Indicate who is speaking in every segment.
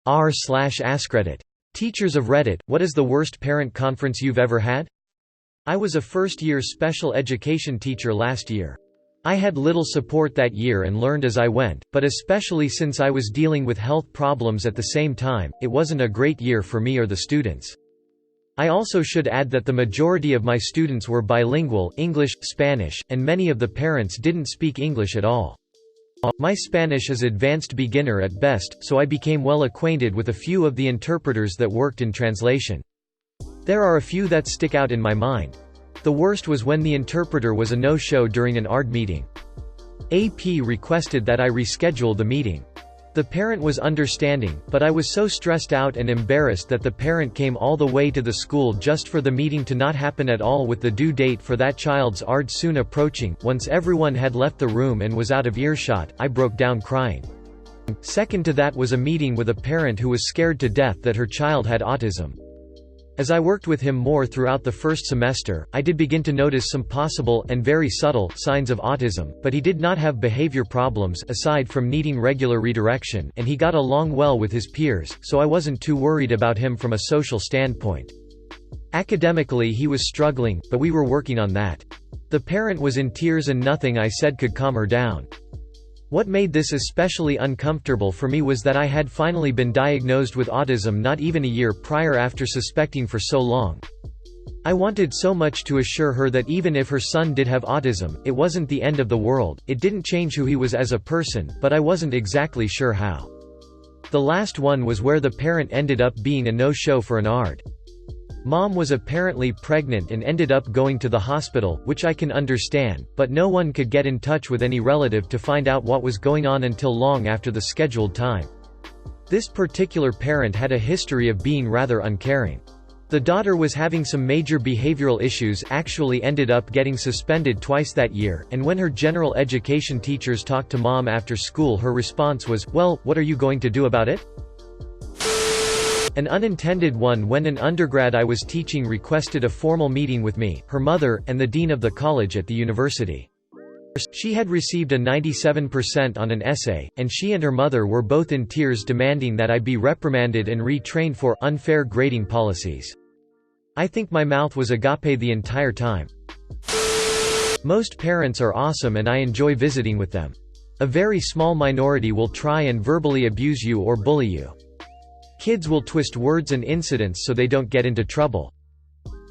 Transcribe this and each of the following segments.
Speaker 1: r/AskReddit. Teachers of Reddit, what is the worst parent conference you've ever had? I was a first-year special education teacher last year. I had little support that year and learned as I went, but especially since I was dealing with health problems at the same time, it wasn't a great year for me or the students. I also should add that the majority of my students were bilingual, English, Spanish, and many of the parents didn't speak English at all. My Spanish is advanced beginner at best, so I became well acquainted with a few of the interpreters that worked in translation. There are a few that stick out in my mind. The worst was when the interpreter was a no-show during an ARD meeting. AP requested that I reschedule the meeting. The parent was understanding, but I was so stressed out and embarrassed that the parent came all the way to the school just for the meeting to not happen at all, with the due date for that child's ARD soon approaching. Once everyone had left the room and was out of earshot, I broke down crying. Second to that was a meeting with a parent who was scared to death that her child had autism. As I worked with him more throughout the first semester, I did begin to notice some possible, and very subtle, signs of autism, but he did not have behavior problems aside from needing regular redirection, and he got along well with his peers, so I wasn't too worried about him from a social standpoint. Academically he was struggling, but we were working on that. The parent was in tears and nothing I said could calm her down. What made this especially uncomfortable for me was that I had finally been diagnosed with autism not even a year prior after suspecting for so long. I wanted so much to assure her that even if her son did have autism, it wasn't the end of the world, it didn't change who he was as a person, but I wasn't exactly sure how. The last one was where the parent ended up being a no-show for an ARD. Mom was apparently pregnant and ended up going to the hospital, which I can understand, but no one could get in touch with any relative to find out what was going on until long after the scheduled time. This particular parent had a history of being rather uncaring. The daughter was having some major behavioral issues, actually ended up getting suspended twice that year, and when her general education teachers talked to mom after school, her response was, "Well, what are you going to do about it?" An unintended one when an undergrad I was teaching requested a formal meeting with me, her mother, and the dean of the college at the university. She had received a 97% on an essay, and she and her mother were both in tears demanding that I be reprimanded and retrained for unfair grading policies. I think my mouth was agape the entire time. Most parents are awesome and I enjoy visiting with them. A very small minority will try and verbally abuse you or bully you. Kids will twist words and incidents so they don't get into trouble.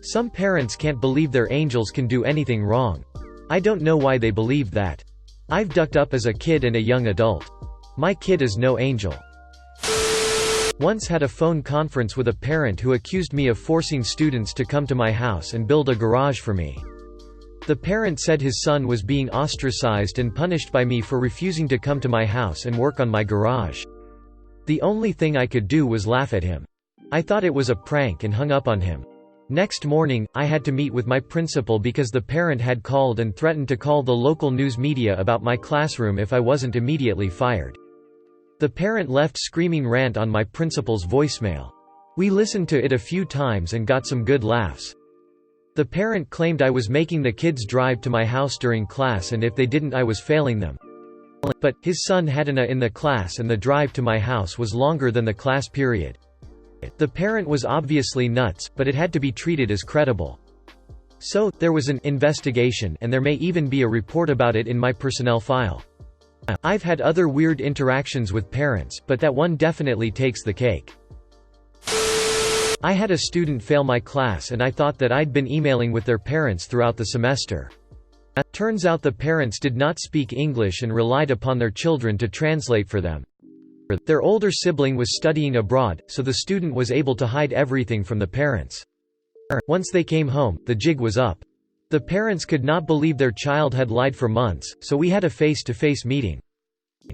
Speaker 1: Some parents can't believe their angels can do anything wrong. I don't know why they believe that. I've ducked up as a kid and a young adult. My kid is no angel. Once had a phone conference with a parent who accused me of forcing students to come to my house and build a garage for me. The parent said his son was being ostracized and punished by me for refusing to come to my house and work on my garage. The only thing I could do was laugh at him. I thought it was a prank and hung up on him. Next morning, I had to meet with my principal because the parent had called and threatened to call the local news media about my classroom if I wasn't immediately fired. The parent left screaming rant on my principal's voicemail. We listened to it a few times and got some good laughs. The parent claimed I was making the kids drive to my house during class and if they didn't I was failing them. But, his son had an A in the class and the drive to my house was longer than the class period. The parent was obviously nuts, but it had to be treated as credible. So, there was an investigation and there may even be a report about it in my personnel file. I've had other weird interactions with parents, but that one definitely takes the cake. I had a student fail my class and I thought that I'd been emailing with their parents throughout the semester. Turns out the parents did not speak English and relied upon their children to translate for them. Their older sibling was studying abroad, so the student was able to hide everything from the parents. Once they came home, the jig was up. The parents could not believe their child had lied for months, so we had a face-to-face meeting.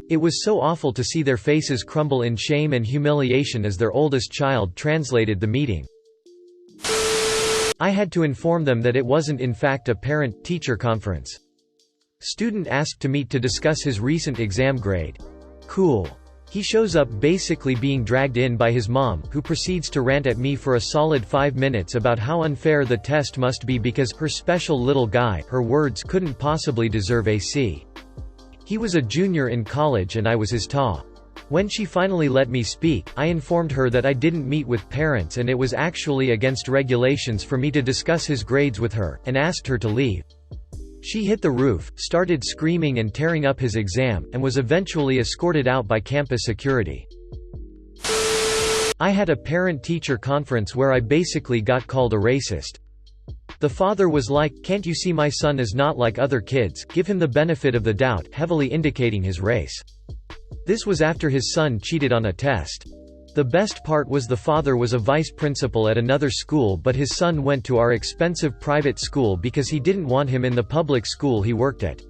Speaker 1: It was so awful to see their faces crumble in shame and humiliation as their oldest child translated the meeting. I had to inform them that it wasn't in fact a parent-teacher conference. Student asked to meet to discuss his recent exam grade. Cool. He shows up basically being dragged in by his mom, who proceeds to rant at me for a solid 5 minutes about how unfair the test must be because her special little guy, her words, couldn't possibly deserve a C. He was a junior in college and I was his TA. When she finally let me speak, I informed her that I didn't meet with parents and it was actually against regulations for me to discuss his grades with her, and asked her to leave. She hit the roof, started screaming and tearing up his exam, and was eventually escorted out by campus security. I had a parent-teacher conference where I basically got called a racist. The father was like, "Can't you see my son is not like other kids, give him the benefit of the doubt," heavily indicating his race. This was after his son cheated on a test. The best part was the father was a vice principal at another school, but his son went to our expensive private school because he didn't want him in the public school he worked at.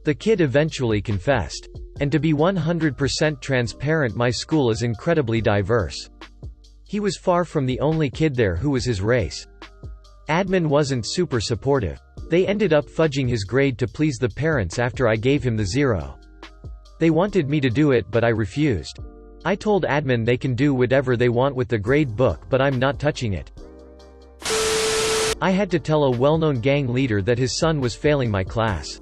Speaker 1: The kid eventually confessed. And to be 100% transparent, my school is incredibly diverse. He was far from the only kid there who was his race. Admin wasn't super supportive. They ended up fudging his grade to please the parents after I gave him the 0. They wanted me to do it but I refused. I told admin they can do whatever they want with the grade book but I'm not touching it. I had to tell a well-known gang leader that his son was failing my class.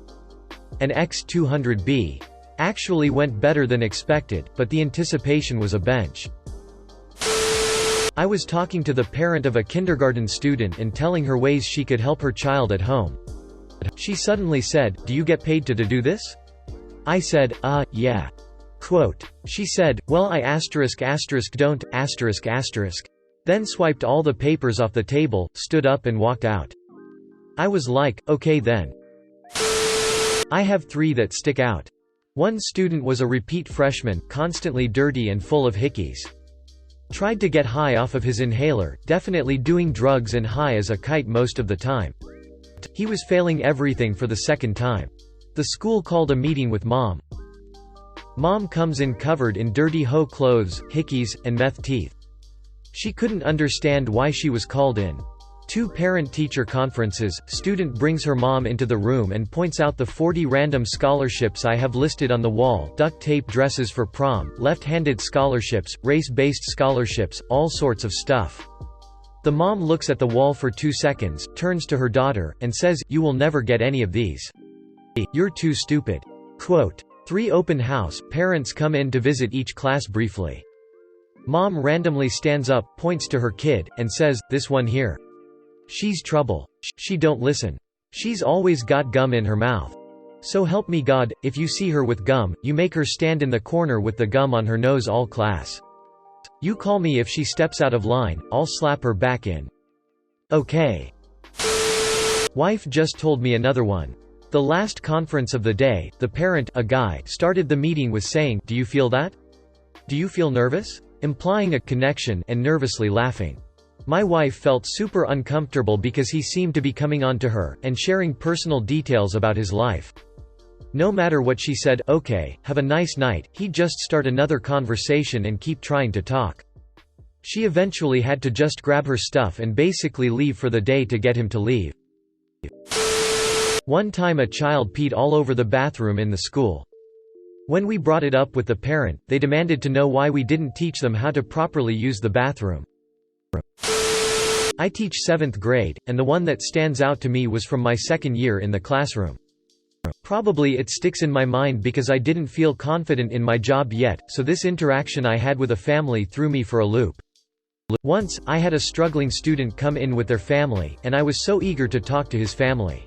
Speaker 1: An X200B actually went better than expected, but the anticipation was a bench. I was talking to the parent of a kindergarten student and telling her ways she could help her child at home. She suddenly said, "Do you get paid to do this?" I said, yeah. Quote. She said, "Well I don't, then swiped all the papers off the table, stood up and walked out. I was like, okay then. I have 3 that stick out. One student was a repeat freshman, constantly dirty and full of hickeys. Tried to get high off of his inhaler, definitely doing drugs and high as a kite most of the time. He was failing everything for the second time. The school called a meeting with mom. Mom comes in covered in dirty hoe clothes, hickeys, and meth teeth. She couldn't understand why she was called in. 2 parent-teacher conferences, student brings her mom into the room and points out the 40 random scholarships I have listed on the wall: duct tape dresses for prom, left-handed scholarships, race-based scholarships, all sorts of stuff. The mom looks at the wall for 2 seconds, turns to her daughter, and says, "You will never get any of these. You're too stupid." Quote. 3 open house, parents come in to visit each class briefly. Mom randomly stands up, points to her kid, and says, "This one here. She's trouble. She don't listen. She's always got gum in her mouth. So help me God, if you see her with gum, you make her stand in the corner with the gum on her nose all class. You call me if she steps out of line, I'll slap her back in." Okay. Wife just told me another one. The last conference of the day, the parent, a guy, started the meeting with saying, "Do you feel that? Do you feel nervous?" implying a connection, and nervously laughing. My wife felt super uncomfortable because he seemed to be coming on to her, and sharing personal details about his life. No matter what she said, "Okay, have a nice night," he'd just start another conversation and keep trying to talk. She eventually had to just grab her stuff and basically leave for the day to get him to leave. One time a child peed all over the bathroom in the school. When we brought it up with the parent, they demanded to know why we didn't teach them how to properly use the bathroom. I teach 7th grade, and the one that stands out to me was from my 2nd year in the classroom. Probably it sticks in my mind because I didn't feel confident in my job yet, so this interaction I had with a family threw me for a loop. Once, I had a struggling student come in with their family, and I was so eager to talk to his family.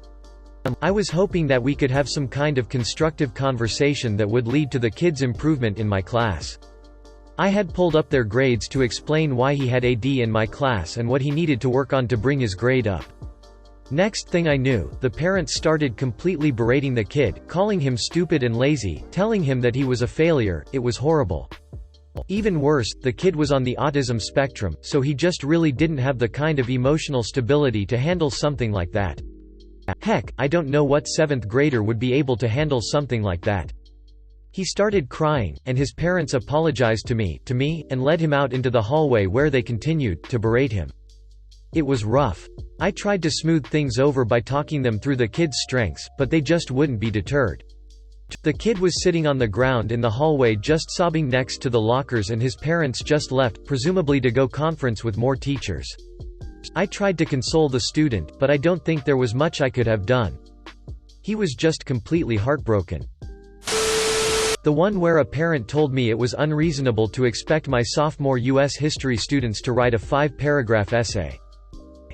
Speaker 1: I was hoping that we could have some kind of constructive conversation that would lead to the kid's improvement in my class. I had pulled up their grades to explain why he had a D in my class and what he needed to work on to bring his grade up. Next thing I knew, the parents started completely berating the kid, calling him stupid and lazy, telling him that he was a failure. It was horrible. Even worse, the kid was on the autism spectrum, so he just really didn't have the kind of emotional stability to handle something like that. Heck, I don't know what 7th grader would be able to handle something like that. He started crying, and his parents apologized to me, and led him out into the hallway where they continued to berate him. It was rough. I tried to smooth things over by talking them through the kid's strengths, but they just wouldn't be deterred. The kid was sitting on the ground in the hallway just sobbing next to the lockers, and his parents just left, presumably to go conference with more teachers. I tried to console the student, but I don't think there was much I could have done. He was just completely heartbroken. The one where a parent told me it was unreasonable to expect my sophomore U.S. history students to write a 5-paragraph essay.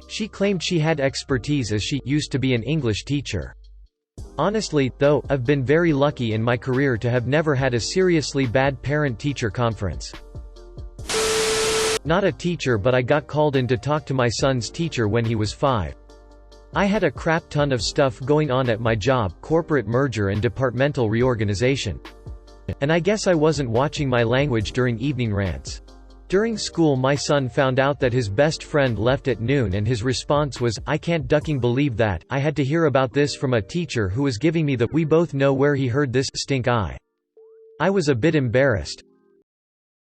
Speaker 1: She claimed she had expertise as she used to be an English teacher. Honestly, though, I've been very lucky in my career to have never had a seriously bad parent-teacher conference. Not a teacher, but I got called in to talk to my son's teacher when he was 5. I had a crap ton of stuff going on at my job, corporate merger and departmental reorganization. And I guess I wasn't watching my language during evening rants. During school my son found out that his best friend left at noon and his response was, "I can't ducking believe that, I had to hear about this from a teacher who was giving me the 'we both know where he heard this' stink eye." I was a bit embarrassed.